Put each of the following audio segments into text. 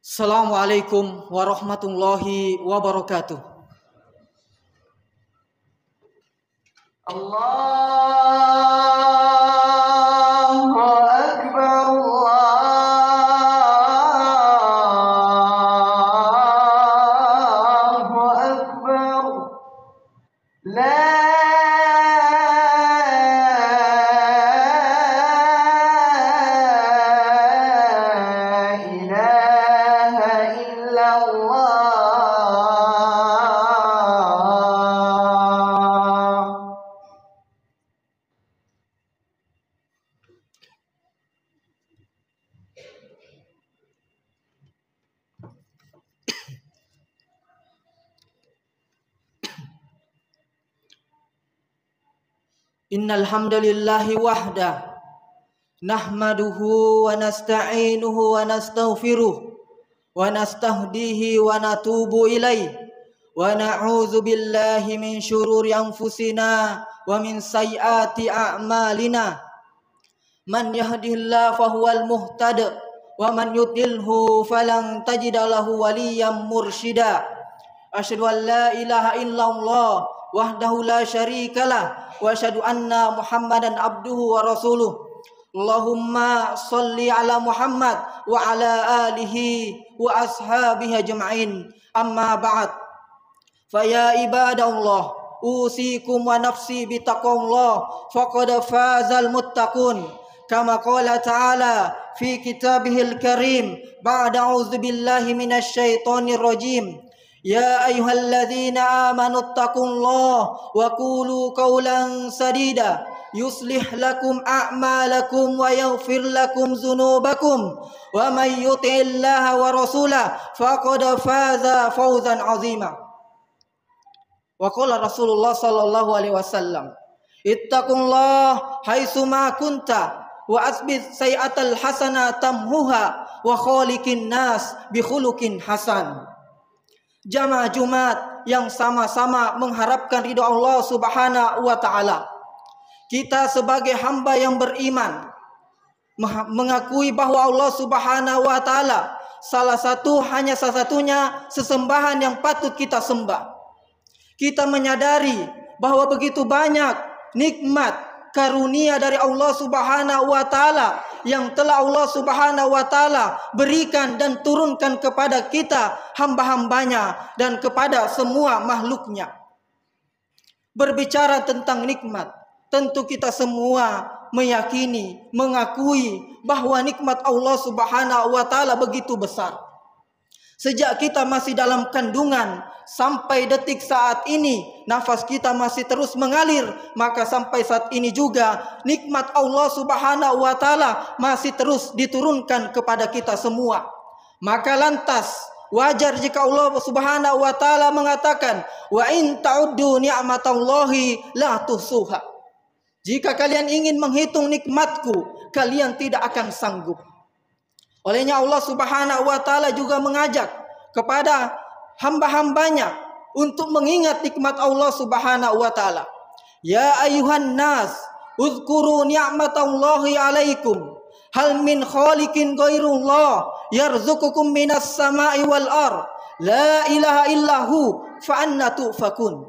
Assalamualaikum warahmatullahi wabarakatuh. Allahu Akbar, Allahu Akbar. La ilaha illallah. Innal hamdalillahi wahda nahmaduhu wa nasta'inuhu wa nastaghfiruh wa nastahdihi wa natubu ilaih wa na'udzu billahi min syururi anfusina wa min sayyiati a'malina. Man yahdihillahu fahuwal muhtad wa man yudlilhu falan tajida lahu waliyyan mursyida. Asyhadu an la ilaha illallah wahdahu la syarikalah wa asyhadu anna Muhammadan abduhu wa rasuluh. Allahumma shalli ala Muhammad wa ala alihi wa ashabihi ajma'in. Amma ba'd. Fa ya ibadallah, usikum wa nafsi bitaqwallah faqad fazal muttaqun. Kama qala ta'ala fi kitabihil karim ba'da a'udzu billahi minasy syaithanir rajim. Ya ayyuhalladzina amanu taqullaha wa qulu qawlan sadida yuslih lakum a'malakum wa yaghfir lakum dzunubakum wa may yuti'illaha wa rasulahu faqad faza fawzan 'azima. Wa qala Rasulullah sallallahu alaihi wasallam, ittaqullaha haitsu ma kunta wa asbit sayi'atal hasana tamhuha wa khaliqin nas bi khuluqin hasan. Jamaah Jumat yang sama-sama mengharapkan ridha Allah Subhanahu wa taala. Kita sebagai hamba yang beriman mengakui bahwa Allah Subhanahu wa taala salah satunya sesembahan yang patut kita sembah. Kita menyadari bahwa begitu banyak nikmat karunia dari Allah Subhanahu wa taala yang telah Allah Subhanahu wa taala berikan dan turunkan kepada kita hamba-hambanya dan kepada semua makhluknya. Berbicara tentang nikmat, tentu kita semua meyakini, mengakui bahwa nikmat Allah Subhanahu wa taala begitu besar. Sejak kita masih dalam kandungan sampai detik saat ini, nafas kita masih terus mengalir, maka sampai saat ini juga nikmat Allah Subhanahu wa taala masih terus diturunkan kepada kita semua. Maka lantas wajar jika Allah Subhanahu wa taala mengatakan, wa in ta'uddu ni'matallahi la tuhsuha. Jika kalian ingin menghitung nikmatku, kalian tidak akan sanggup. Olehnya Allah Subhanahu wa taala juga mengajak kepada hamba-hambanya untuk mengingat nikmat Allah Subhanahu wa taala. Ya ayuhan nas, uzkuru ni'matallahi alaikum. Hal min khaliqin ghairullah yarzuqukum minas sama'i wal ard. La ilaha illahu fa anna tufakun.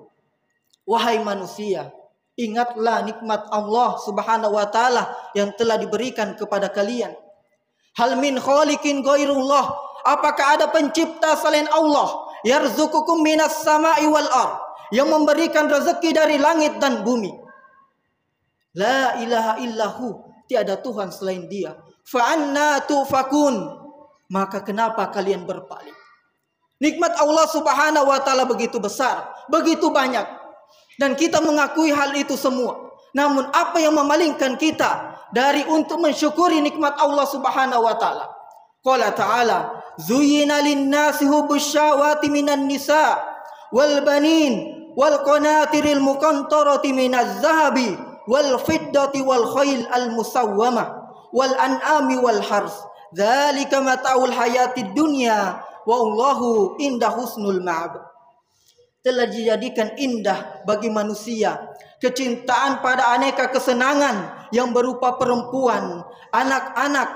Wahai manusia, ingatlah nikmat Allah Subhanahu wa taala yang telah diberikan kepada kalian. Hal min khaliqin ghairullah, apakah ada pencipta selain Allah? Yarzuqukum minas sama'i wal ard, yang memberikan rezeki dari langit dan bumi. La ilaha illahu, tiada Tuhan selain Dia. Fa anna tufakun, maka kenapa kalian berpaling? Nikmat Allah Subhanahu wa taala begitu besar, begitu banyak, dan kita mengakui hal itu semua. Namun apa yang memalingkan kita dari untuk mensyukuri nikmat Allah Subhanahu wa taala? Qala ta'ala, zuyyina lin-nasi hubbus syahawati minan nisa wal banin wal qanatiril muqantarati minaz zahabi wal fiddati wal khayl al musawwamah wal an'ami wal hars. Dzalika mata'ul hayatid dunya wa Allahu inda husnul ma'ab. Telah dijadikan indah bagi manusia kecintaan pada aneka kesenangan yang berupa perempuan, anak-anak,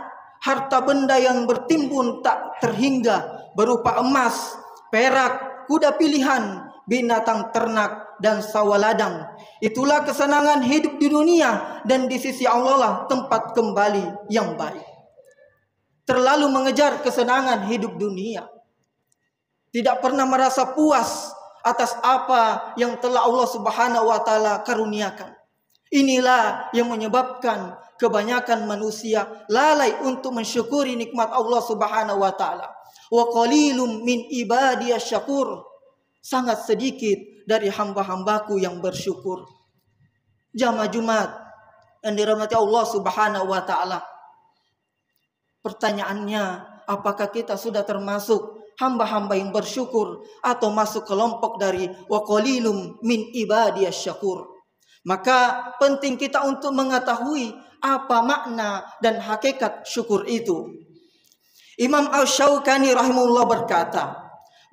harta benda yang bertimbun tak terhingga berupa emas, perak, kuda pilihan, binatang ternak, dan sawah ladang. Itulah kesenangan hidup di dunia, dan di sisi Allah lah tempat kembali yang baik. Terlalu mengejar kesenangan hidup dunia, tidak pernah merasa puas atas apa yang telah Allah Subhanahu wa taala karuniakan. Inilah yang menyebabkan kebanyakan manusia lalai untuk mensyukuri nikmat Allah Subhanahu wa taala. Wa qalilum min ibadiyasy syakur. Sangat sedikit dari hamba-hambaku yang bersyukur. Jamaah Jumat yang dirahmati Allah Subhanahu wa taala. Pertanyaannya, apakah kita sudah termasuk hamba-hamba yang bersyukur atau masuk kelompok dari wa qalilum min ibadiyasy syakur? Maka penting kita untuk mengetahui apa makna dan hakikat syukur itu. Imam Asy-Syaukani rahimahullah berkata,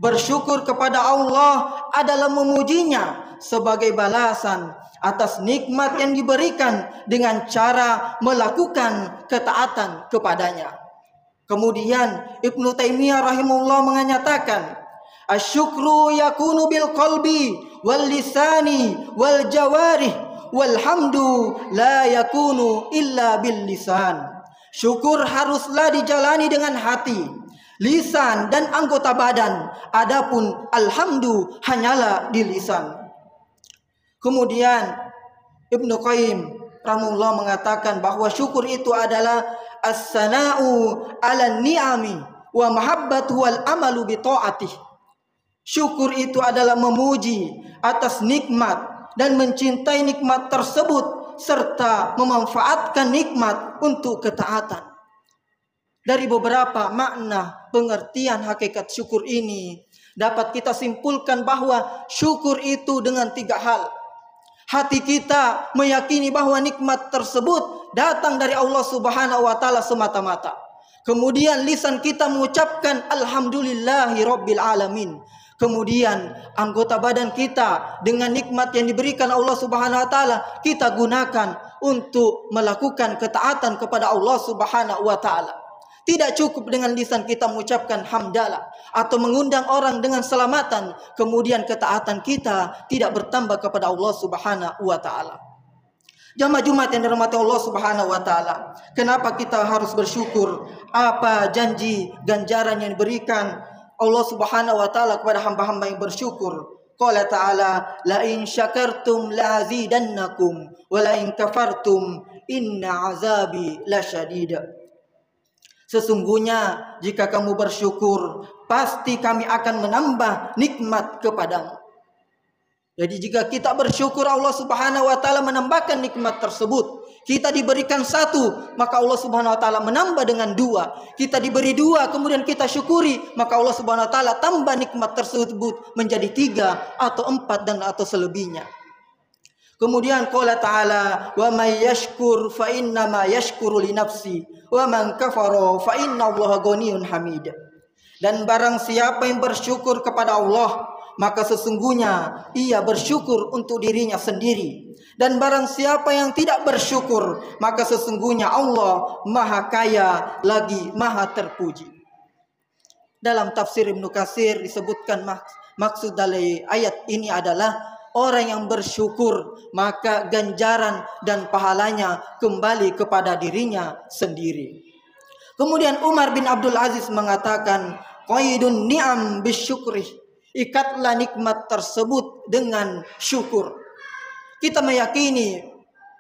bersyukur kepada Allah adalah memujinya sebagai balasan atas nikmat yang diberikan dengan cara melakukan ketaatan kepadanya. Kemudian Ibnu Taimiyah rahimahullah menyatakan, asyukru yakunu bil qalbi wal lisani wal jawarih walhamdu la yakunu illa bil lisan. Syukur haruslah dijalani dengan hati, lisan, dan anggota badan. Adapun alhamdu hanyalah di lisan. Kemudian Ibnu Qayyim rahimahullah mengatakan bahwa syukur itu adalah as-sana'u 'ala ni'ami wa mahabbatu wal amalu bi ta'atih. Syukur itu adalah memuji atas nikmat dan mencintai nikmat tersebut serta memanfaatkan nikmat untuk ketaatan. Dari beberapa makna pengertian hakikat syukur ini dapat kita simpulkan bahwa syukur itu dengan 3 hal. Hati kita meyakini bahwa nikmat tersebut datang dari Allah Subhanahu wa taala semata-mata. Kemudian lisan kita mengucapkan alhamdulillahi rabbil alamin. Kemudian anggota badan kita dengan nikmat yang diberikan Allah Subhanahu wa taala kita gunakan untuk melakukan ketaatan kepada Allah Subhanahu wa taala. Tidak cukup dengan lisan kita mengucapkan hamdalah atau mengundang orang dengan selamatan, kemudian ketaatan kita tidak bertambah kepada Allah Subhanahu wa taala. Jamaah Jumat yang dirahmati Allah Subhanahu wa taala, kenapa kita harus bersyukur? Apa janji ganjaran yang diberikan Allah Subhanahu wa taala kepada hamba-hamba yang bersyukur? Qala ta'ala, la in syakartum la azidannakum wa la in kafartum inna azabi lasyadid. Sesungguhnya jika kamu bersyukur, pasti kami akan menambah nikmat kepadamu. Jadi jika kita bersyukur, Allah Subhanahu wa taala menambahkan nikmat tersebut. Kita diberikan 1, maka Allah Subhanahu wa taala menambah dengan 2. Kita diberi 2, kemudian kita syukuri, maka Allah Subhanahu wa taala tambah nikmat tersebut menjadi 3 atau 4 dan atau selebihnya. Kemudian qala ta'ala, wa may yashkur fa inna ma yashkuru li nafsi wa man kafara fa inna Allaha ghaniyyun hamid. Dan barang siapa yang bersyukur kepada Allah, maka sesungguhnya ia bersyukur untuk dirinya sendiri. Dan barang siapa yang tidak bersyukur, maka sesungguhnya Allah maha kaya lagi maha terpuji. Dalam tafsir Ibnu Katsir disebutkan maksud dari ayat ini adalah orang yang bersyukur maka ganjaran dan pahalanya kembali kepada dirinya sendiri. Kemudian Umar bin Abdul Aziz mengatakan, qaidun ni'am bisyukri, ikatlah nikmat tersebut dengan syukur. Kita meyakini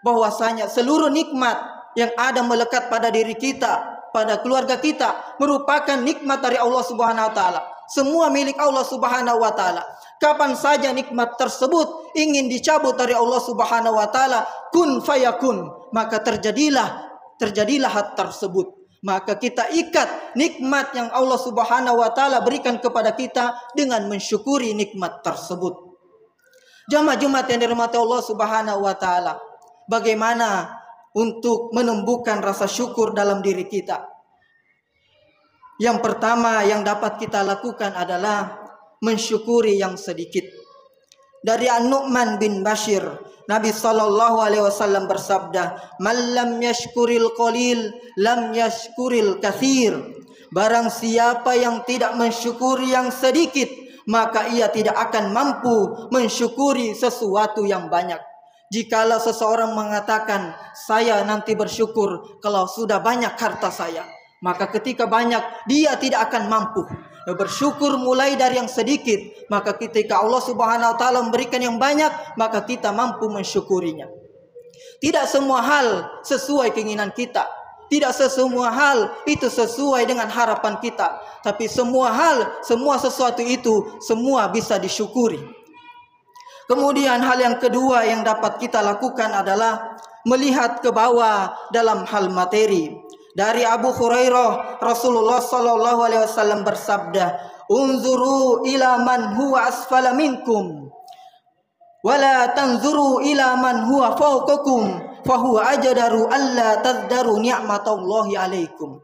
bahwasanya seluruh nikmat yang ada melekat pada diri kita, pada keluarga kita, merupakan nikmat dari Allah Subhanahu wa taala. Semua milik Allah Subhanahu wa taala. Kapan saja nikmat tersebut ingin dicabut dari Allah Subhanahu wa taala, kun fayakun, maka terjadilah hal tersebut. Maka kita ikat nikmat yang Allah Subhanahu wa taala berikan kepada kita dengan mensyukuri nikmat tersebut. Jamaah Jumat yang dirahmati Allah Subhanahu wa taala, bagaimana untuk menumbuhkan rasa syukur dalam diri kita? Yang pertama yang dapat kita lakukan adalah mensyukuri yang sedikit. dari An-Nu'man bin Bashir, Nabi sallallahu alaihi wasallam bersabda, "Man lam yashkuril qalil, lam yashkuril katsir." Barang siapa yang tidak mensyukuri yang sedikit, maka ia tidak akan mampu mensyukuri sesuatu yang banyak. Jikalau seseorang mengatakan, "Saya nanti bersyukur kalau sudah banyak harta saya," maka ketika banyak dia tidak akan mampu. Bersyukur mulai dari yang sedikit, maka ketika Allah Subhanahu wa taala memberikan yang banyak, maka kita mampu mensyukurinya. Tidak semua hal sesuai keinginan kita, tidak semua hal itu sesuai dengan harapan kita, tapi semua hal, semua sesuatu itu semua bisa disyukuri. Kemudian hal yang kedua yang dapat kita lakukan adalah melihat ke bawah dalam hal materi. Dari Abu Hurairah, Rasulullah sallallahu alaihi wasallam bersabda, "Unzuru ila man huwa asfala minkum, wala tanzuru ila man huwa fawqakum, fahuwa ajdaru alla tazdaru ni'matallahi alaikum."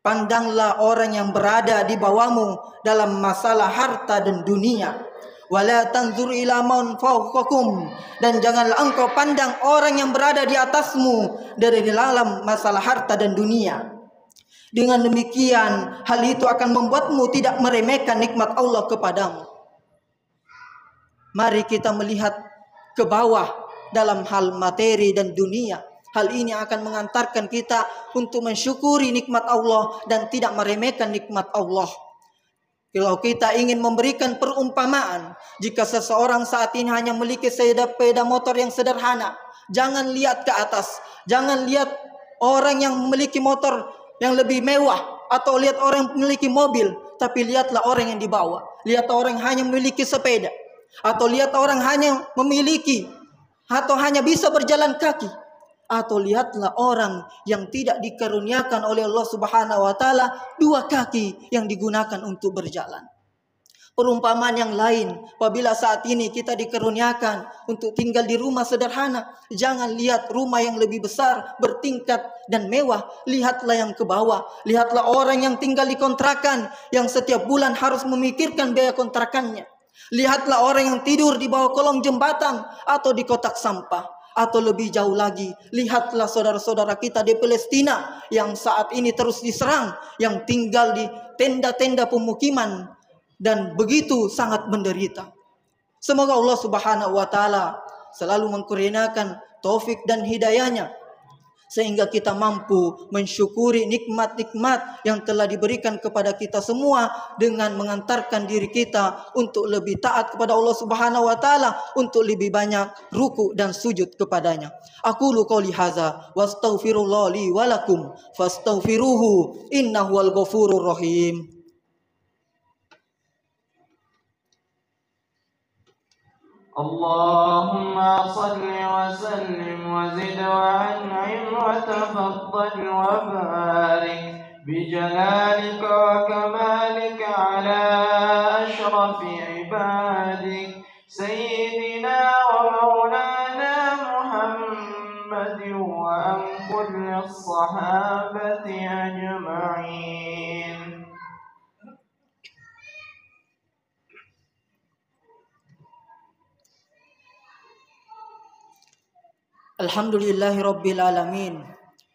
Pandanglah orang yang berada di bawahmu dalam masalah harta dan dunia. Wala tanzur ila man fawqakum, dan janganlah engkau pandang orang yang berada di atasmu dari dalam masalah harta dan dunia. Dengan demikian, hal itu akan membuatmu tidak meremehkan nikmat Allah kepadamu. Mari kita melihat ke bawah dalam hal materi dan dunia. Hal ini akan mengantarkan kita untuk mensyukuri nikmat Allah dan tidak meremehkan nikmat Allah. Kalau kita ingin memberikan perumpamaan, jika seseorang saat ini hanya memiliki sepeda motor yang sederhana, jangan lihat ke atas, jangan lihat orang yang memiliki motor yang lebih mewah, atau lihat orang yang memiliki mobil, tapi lihatlah orang yang di bawah. Lihat orang yang hanya memiliki sepeda, atau lihat orang hanya memiliki atau hanya bisa berjalan kaki, atau lihatlah orang yang tidak dikaruniakan oleh Allah Subhanahu wa taala dua kaki yang digunakan untuk berjalan. Perumpamaan yang lain, apabila saat ini kita dikaruniakan untuk tinggal di rumah sederhana, jangan lihat rumah yang lebih besar, bertingkat dan mewah. Lihatlah yang ke bawah. Lihatlah orang yang tinggal di kontrakan, yang setiap bulan harus memikirkan biaya kontrakannya. Lihatlah orang yang tidur di bawah kolong jembatan atau di kotak sampah. Atau lebih jauh lagi, lihatlah saudara-saudara kita di Palestina yang saat ini terus diserang, yang tinggal di tenda-tenda pemukiman dan begitu sangat menderita. Semoga Allah Subhanahu wa taala selalu mengkurniakan taufik dan hidayahnya, sehingga kita mampu mensyukuri nikmat-nikmat yang telah diberikan kepada kita semua, dengan mengantarkan diri kita untuk lebih taat kepada Allah Subhanahu wa taala, untuk lebih banyak ruku dan sujud kepadanya. Aqulu qouli hadza wastaghfirullah li wa lakum fastaghfiruhu innahu wal ghafurur rahim. اللهم صل وسلم وزد وأنعم وتفضل وبارك بجلالك وكمالك على أشرف عبادك سيدنا ومولانا محمد وعن كل الصحابة أجمعين. Alhamdulillahi rabbil alamin.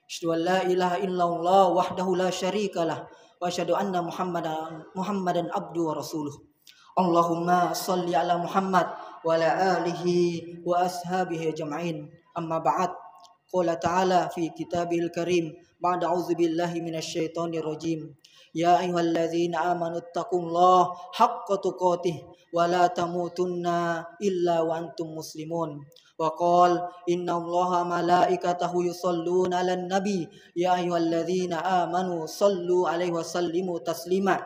Asyhadu an la ilaha illallah wahdahu la syarikalah wa asyhadu anna Muhammadan abduhu wa rasuluh. Allahumma shalli ala Muhammad wa ala alihi wa ashabihi ajma'in. Amma ba'd. Qala ta'ala fi kitabihil karim ba'da a'udzu billahi minasy syaithanir rajim. Ya ayyuhalladzina amanu taqullaha haqqa tuqatih wa la tamutunna illa wa antum muslimun. Wa qala innallaha malaikatahu yusholluna 'alan nabi ya ayyuhalladzina amanu shallu 'alaihi wa sallimu taslima.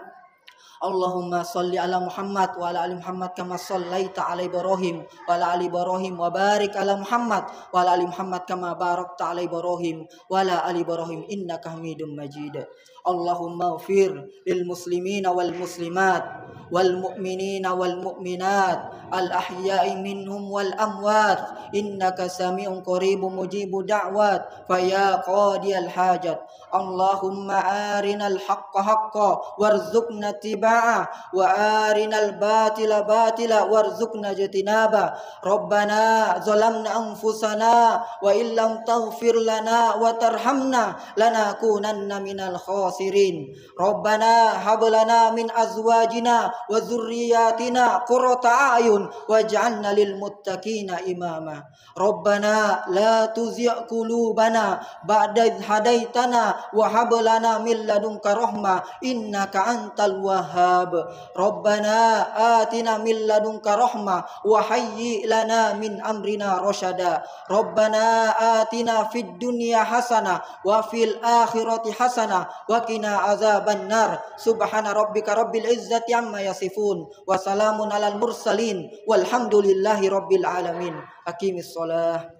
Allahumma shalli ala Muhammad wa ala ali Muhammad kama shallaita ala Ibrahim wa ala ali Ibrahim wa barik ala Muhammad wa ala ali Muhammad kama barakta ala Ibrahim wa ala ali Ibrahim innaka Hamidum Majid. Allahumma ighfir lil muslimina wal muslimat wal mu'minina wal mu'minat al ahya'i minhum wal amwat innaka sami'un qaribun mujibud da'wat fa ya qadiyal hajat. Allahumma arinal haqqa haqqa warzuqna tiba'ah wa arinal batila batila warzuqna ijtinaba. Rabbana zalamna anfusana wa illam taghfir lana wa tarhamna lanakunanna minal khasirin. Rabbana hab lana min azwajina wa dzurriyyatina qurrata a'yun waj'alna lil muttaqina imama. Rabbana la tuzigh qulubana ba'da idh hadaitana wa hab lana min ladunka rahmah innaka antal wahhab. Rabbana atina min ladunka rahmah wa hayyi lana min amrina rasyada. Rabbana atina fid dunya hasanah wa fil akhirati hasanah wa qina azabannar. Subhana rabbika rabbil izzati amma yasifun wa salamun alal mursalin walhamdulillahi rabbil alamin. Aqimis shalah.